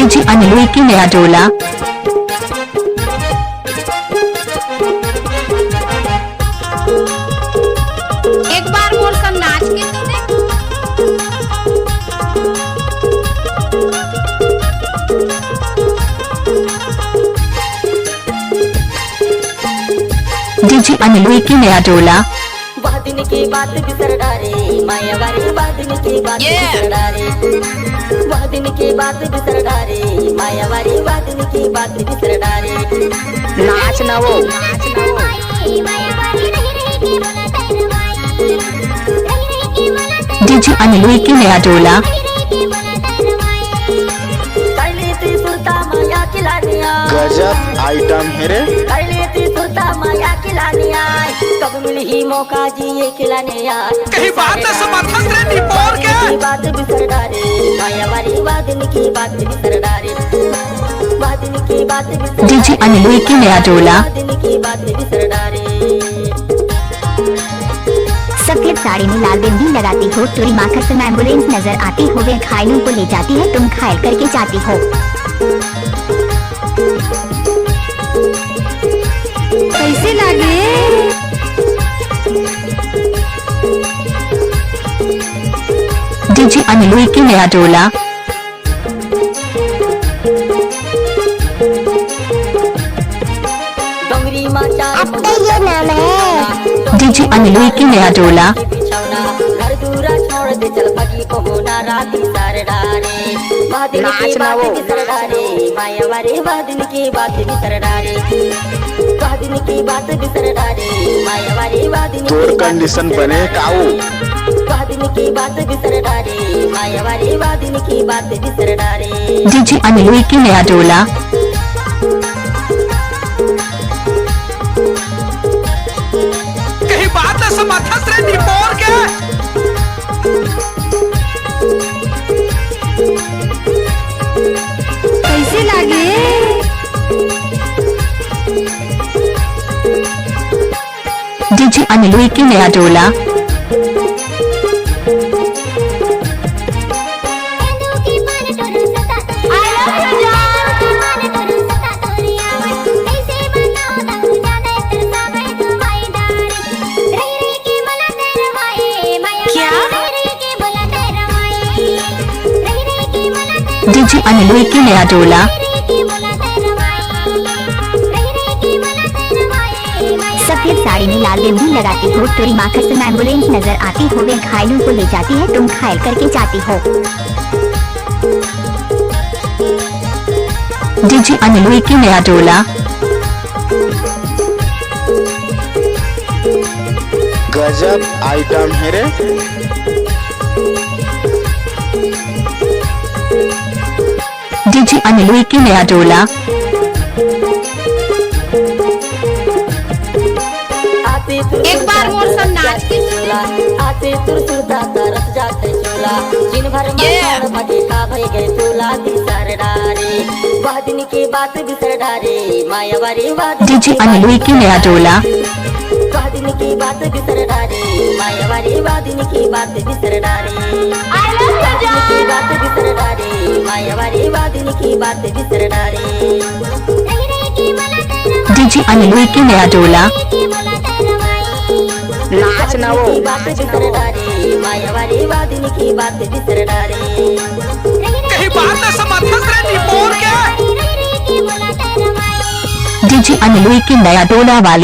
DJ Anil की नया डोला। एक बार मोर सन नाच के तो देख। डीजे अनिल की नया डोला। दिन की बात बिसर डारे माया वारी दिन की बात बिसर डारे दिन की बात बिसर डारे माया वारी दिन की बात बिसर डारे नाच ना वो डीजे अनिल की नया डोला। गजब आइटम है रे। माया खिलाने आए कब मिली मौका जी ये खिलाने आए कहीं बात समर्थन रे निपोर के बात बिसर डारे माया वाली वादन की बात बिसर डारे वादन की बात बिसर डीजे अनिल की नया डोला। वादन की बात बिसर डारे। सफेद साड़ी में लाल बिंदी लगाती हो, तुरी माखर से एम्बुलेंस नजर आती हो, वे घायलों को ले जाती है, तुम घायल करके जाती हो। कैसे लगे? डीजे अनिल की नया डोला। डोंगरी माचा ये नाम है डीजे अनिल की नया डोला। घर दूरा छोड़ दे चल भगी को होना राती सारे डारे वादन की बात बिसर डारे माया वारी वादन की बात बिसर डारे वादन की बात बिसर डारे माया वारी वादन तोर कंडीशन बने काऊ वादन की बात बिसर डारे माया वारी वादन की बात बिसर डारे। डीजे अनिल की नया डोला। कहीं बात समर्थन रे निपोर के कैसे लगे? डीजे अनिल की नया डोला। डीजे अनिल की नया डोला। सफेद साड़ी में लाल बिंदी लगाती हो, तुरी माखर से एम्बुलेंस नजर आती हो, वे घायलों को ले जाती है, तुम घायल करके जाती हो। डीजे अनिल की नया डोला। गजब आइटम है रे। डीजे अनिल की नया डोला। एक बार मोर सन नाच के तो देख। आते तुरसुरता तरस जाते चोला दिन भर मार भगे का भई गए चोला बिसर डारे वादन की बात बिसर डारे माया वारी वादन डीजे अनिल की नया डोला। वादन की बात बिसर डारे माया वारी वादन की बात बिसर डारे वादन की बात बिसर डारे माया वारी वादन की बात बिसर डारे। डीजे अनिल की नया डोला। नाच ना वो बात बिसर डारे माया वारी वादन की बात बिसर डारे। कहीं बात समर्थन रे निपोर के डीजे अनिल की नया डोला वाले।